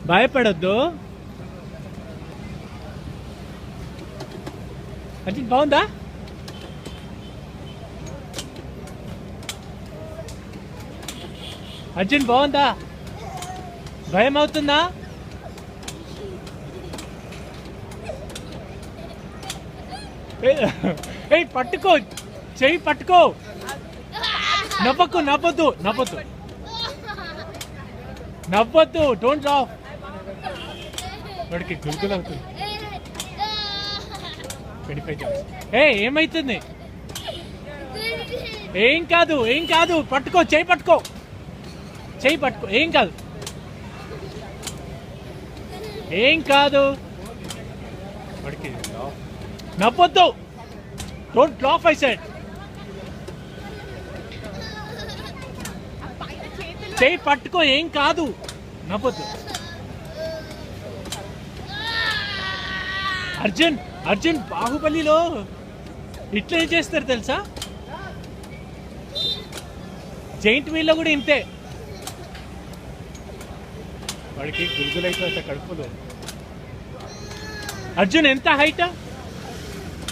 భయపడొద్దు. అర్జున్ బాగుందా? అర్జున్ బాగుందా? భయం అవుతుందా? ఏ పట్టుకో, చెయ్యి పట్టుకో. నవ్వద్దు. Don't laugh. వాడికి గుల్గులు అవుతుంది. 25 ఏమైతుంది? ఏం కాదు. పట్టుకో, చెయ్యి పట్టుకో. ఏం కాదు. వాడికి నవ్వొద్దు. Don't laugh I said. చెయ్యి పట్టుకో, ఏం కాదు. నవ్వొద్దు. అర్జున్ బాహుబలిలో ఇట్లా చేస్తారు తెలుసా? జైంట్ వీల్లో కూడా ఇంతే. వాడికి గుల్గులైతే కడుపులో. అర్జున్ ఎంత హైట్?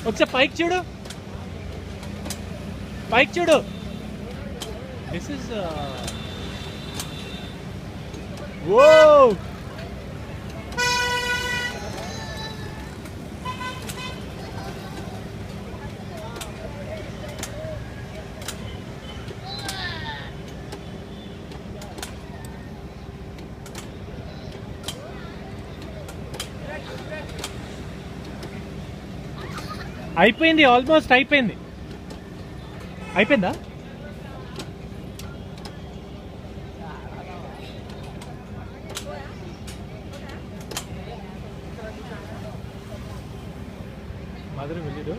ఒకసారి పైకి చూడు. దిస్ ఇస్ ఓ. అయిపోయింది, ఆల్మోస్ట్ అయిపోయిందా? మధుర వెళ్ళిడు.